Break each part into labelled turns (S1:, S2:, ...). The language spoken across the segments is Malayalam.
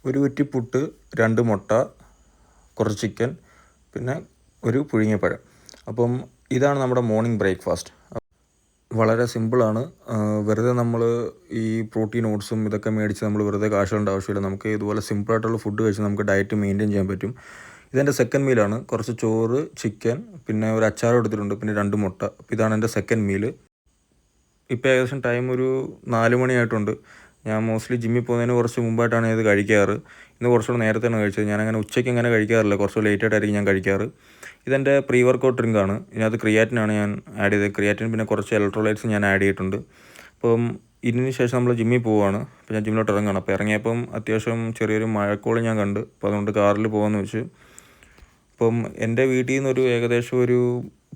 S1: ഒരു കുറ്റി പുട്ട്, 2 മുട്ട, കുറച്ച് ചിക്കൻ, പിന്നെ ഒരു പുഴുങ്ങിയ പഴം. അപ്പം ഇതാണ് നമ്മുടെ മോർണിംഗ് ബ്രേക്ക്ഫാസ്റ്റ്. വളരെ സിമ്പിളാണ്. വെറുതെ നമ്മൾ ഈ പ്രോട്ടീൻ ഓട്സും ഇതൊക്കെ മേടിച്ച് നമ്മൾ വെറുതെ കാശുകളുടെ ആവശ്യമില്ല. നമുക്ക് ഇതുപോലെ സിമ്പിളായിട്ടുള്ള ഫുഡ് കഴിച്ച് നമുക്ക് ഡയറ്റ് മെയിൻറ്റെയിൻ ചെയ്യാൻ പറ്റും. ഇതെൻ്റെ സെക്കൻഡ് മീലാണ്. കുറച്ച് ചോറ്, ചിക്കൻ, പിന്നെ ഒരു അച്ചാറും എടുത്തിട്ടുണ്ട്, പിന്നെ 2 മുട്ട. അപ്പോൾ ഇതാണ് എൻ്റെ സെക്കൻഡ് മീല്. ഇപ്പോൾ ഏകദേശം ടൈം ഒരു 4 മണിയായിട്ടുണ്ട്. ഞാൻ മോസ്റ്റ്ലി ജിമ്മിൽ പോകുന്നതിന് കുറച്ച് മുമ്പായിട്ടാണ് ഇത് കഴിക്കാറ്. ഇന്ന് കുറച്ചുകൂടെ നേരത്തെയാണ് കഴിച്ചത്. ഞാനങ്ങനെ ഉച്ചയ്ക്ക് അങ്ങനെ കഴിക്കാറില്ല, കുറച്ച് ലേറ്റായിട്ടായിരിക്കും ഞാൻ കഴിക്കാറ്. ഇതെൻ്റെ പ്രീ വർക്കൗട്ട് ഡ്രിങ്കാണ്. ഇതിനകത്ത് ക്രിയാറ്റിനാണ് ഞാൻ ആഡ് ചെയ്തത്. ക്രിയാറ്റിൻ പിന്നെ കുറച്ച് ഇലക്ട്രോലൈറ്റ്സ് ഞാൻ ആഡ് ചെയ്തിട്ടുണ്ട്. അപ്പം ഇതിന് ശേഷം നമ്മൾ ജിമ്മിൽ പോവുകയാണ്. അപ്പോൾ ഞാൻ ജിമ്മിലോട്ട് ഇറങ്ങുകയാണ്. അപ്പോൾ ഇറങ്ങിയപ്പം അത്യാവശ്യം ചെറിയൊരു മഴക്കോള് ഞാൻ കണ്ട്. അപ്പോൾ അതുകൊണ്ട് കാറിൽ പോകാമെന്ന് വെച്ച്. അപ്പം എൻ്റെ വീട്ടിൽ നിന്നൊരു ഏകദേശം ഒരു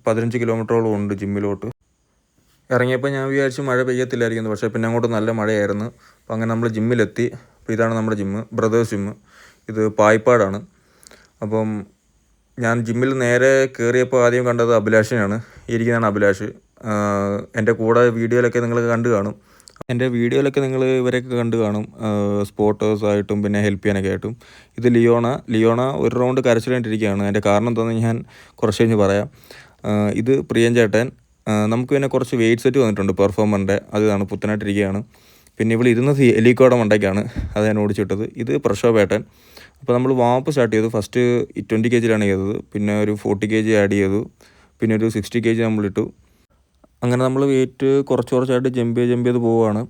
S1: 15 കിലോമീറ്ററോളം ഉണ്ട് ജിമ്മിലോട്ട്. ഇറങ്ങിയപ്പോൾ ഞാൻ വിചാരിച്ചു മഴ പെയ്യത്തില്ലായിരിക്കുന്നു, പക്ഷേ പിന്നെ അങ്ങോട്ട് നല്ല മഴയായിരുന്നു. അപ്പോൾ അങ്ങനെ നമ്മൾ ജിമ്മിലെത്തി. അപ്പോൾ ഇതാണ് നമ്മുടെ ജിമ്മ്, ബ്രദേഴ്സ് ജിമ്മ്. ഇത് പായിപ്പാടാണ്. അപ്പം ഞാൻ ജിമ്മിൽ നേരെ കയറിയപ്പോൾ ആദ്യം കണ്ടത് അഭിലാഷിനെയാണ്. ഇരിക്കുന്നതാണ് അഭിലാഷ്. എൻ്റെ കൂടെ വീഡിയോയിലൊക്കെ നിങ്ങൾ കണ്ടു കാണും. എൻ്റെ വീഡിയോയിലൊക്കെ നിങ്ങൾ ഇവരെയൊക്കെ കണ്ടു കാണും, സ്പോട്ടേഴ്സായിട്ടും പിന്നെ ഹെൽപ്പ് ചെയ്യാനൊക്കെ ആയിട്ടും. ഇത് ലിയോണ ഒരു റൗണ്ട് കരച്ചിലായിട്ടിരിക്കുകയാണ്. അതിൻ്റെ കാരണം എന്താണെന്ന് ഞാൻ കുറച്ച് കഴിഞ്ഞ് പറയാം. ഇത് പ്രിയൻ ചേട്ടൻ. നമുക്ക് പിന്നെ കുറച്ച് വെയിറ്റ് സെറ്റ് വന്നിട്ടുണ്ട് പെർഫോമറിൻ്റെ, അതാണ് പുത്തനായിട്ടിരിക്കുകയാണ്. പിന്നെ ഇവിടെ ഇരുന്നത് എലിക്കോടെ മണ്ടയ്ക്കാണ്, അത് ഞാൻ ഓടിച്ചിട്ടത്. ഇത് പ്രക്ഷോഭേട്ടൻ. അപ്പോൾ നമ്മൾ വാമപ്പ് സ്റ്റാർട്ട് ചെയ്തു. ഫസ്റ്റ് 20 kgയിലാണ് ചെയ്തത്, പിന്നെ ഒരു 40 kg ആഡ് ചെയ്തു, പിന്നെ ഒരു 60 kg നമ്മളിട്ടു. അങ്ങനെ നമ്മൾ വെയിറ്റ് കുറച്ചായിട്ട് ജമ്പ് ചെയ്ത് പോവുകയാണ്.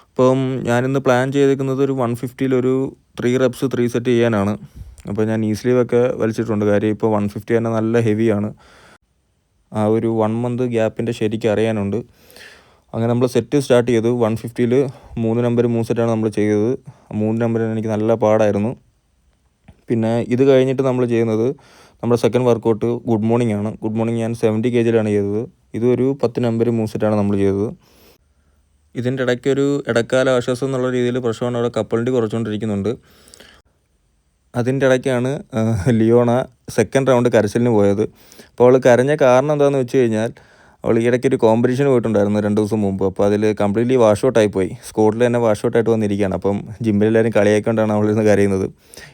S1: അപ്പം ഞാനിന്ന് പ്ലാൻ ചെയ്തേക്കുന്നത് ഒരു 150-ൽ ഒരു 3 reps 3 സെറ്റ് ചെയ്യാനാണ്. അപ്പോൾ ഞാൻ നീ സ്ലീവൊക്കെ വലിച്ചിട്ടുണ്ട്. കാര്യം ഇപ്പോൾ 150 തന്നെ നല്ല ഹെവിയാണ്. ആ ഒരു 1 month ഗ്യാപ്പിൻ്റെ ശരിക്കും അറിയാനുണ്ട്. അങ്ങനെ നമ്മൾ സെറ്റ് സ്റ്റാർട്ട് ചെയ്തു. 150-ൽ 3 നമ്പർ 3 സെറ്റാണ് നമ്മൾ ചെയ്തത്. 3 നമ്പറിന് എനിക്ക് നല്ല പാടായിരുന്നു. പിന്നെ ഇത് കഴിഞ്ഞിട്ട് നമ്മൾ ചെയ്യുന്നത് നമ്മുടെ സെക്കൻഡ് വർക്കൗട്ട് ഗുഡ് മോർണിംഗ് ആണ്. ഗുഡ് മോർണിംഗ് ഞാൻ 70 kgയിലാണ് ചെയ്തത്. ഇതൊരു 10 നമ്പർ 3 സെറ്റാണ് നമ്മൾ ചെയ്തത്. ഇതിൻ്റെ ഇടയ്ക്കൊരു ഇടക്കാല ആശ്വാസം എന്നുള്ള രീതിയിൽ പ്രശ്നമാണ്, അവിടെ കപ്പലിൻ്റെ കുറച്ചുകൊണ്ടിരിക്കുന്നുണ്ട്. അതിൻ്റെ ഇടയ്ക്കാണ് ലിയോണ സെക്കൻഡ് റൗണ്ട് കരച്ചിലിന് പോയത്. അപ്പോൾ അവൾ കരഞ്ഞ കാരണം എന്താണെന്ന് വെച്ച് കഴിഞ്ഞാൽ, അവൾ ഈയിടയ്ക്ക് ഒരു കോമ്പറ്റീഷൻ പോയിട്ടുണ്ടായിരുന്നു 2 ദിവസം മുമ്പ്. അപ്പോൾ അതിൽ കംപ്ലീറ്റ്ലി വാഷ് ഔട്ടായി പോയി. സ്കോട്ടിൽ തന്നെ വാഷ് ഔട്ടായിട്ട് വന്നിരിക്കുകയാണ്. അപ്പം ജിമ്മിലെല്ലാവരും കളിയാക്കൊണ്ടാണ് അവളിരുന്ന് കരയുന്നത്.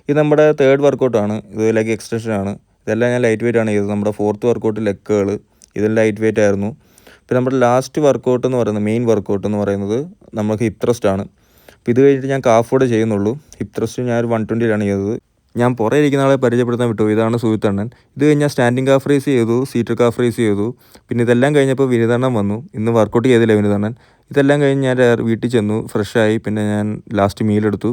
S1: ഇത് നമ്മുടെ തേർഡ് വർക്കൗട്ടാണ്. ഇത് ലെഗ് എക്സ്റ്റൻഷനാണ്. ഇതെല്ലാം ഞാൻ ലൈറ്റ് വെയിറ്റ് ആണ് ചെയ്തത്. നമ്മുടെ 4th വർക്കൗട്ട് ലെഗുകൾ, ഇതെല്ലാം ലൈറ്റ് വെയിറ്റ് ആയിരുന്നു. പിന്നെ നമ്മുടെ ലാസ്റ്റ് വർക്കൗട്ട് എന്ന് പറയുന്നത്, മെയിൻ വർക്കൗട്ട് എന്ന് പറയുന്നത് നമുക്ക് ഹിപ്പ് ത്രസ്റ്റ് ആണ്. അപ്പോൾ ഇത് കഴിഞ്ഞിട്ട് ഞാൻ കാഫോടെ ചെയ്യുന്നുള്ളൂ. ഹിപ്പ് ത്രസ്റ്റ് ഞാൻ ഒരു 120-ലാണ് ചെയ്തത്. ഞാൻ പുറകെ ഇരിക്കുന്ന ആളെ പരിചയപ്പെടുത്താൻ വിട്ടു. ഇതാണ് സുഹിത്തണ്ണൻ. ഇത് കഴിഞ്ഞാൽ സ്റ്റാൻഡിങ് കാഫ് റേസ് ചെയ്തു, സീറ്റഡ് കാഫ് റേസ് ചെയ്തു. പിന്നെ ഇതെല്ലാം കഴിഞ്ഞപ്പോൾ വിനിതണ്ണൻ വന്നു. ഇന്ന് വർക്കൗട്ട് ചെയ്തില്ല വിനിതണ്ണൻ. ഇതെല്ലാം കഴിഞ്ഞ് ഞാൻ വീട്ടിൽ ചെന്നു, ഫ്രഷായി. പിന്നെ ഞാൻ ലാസ്റ്റ് മീലെടുത്തു.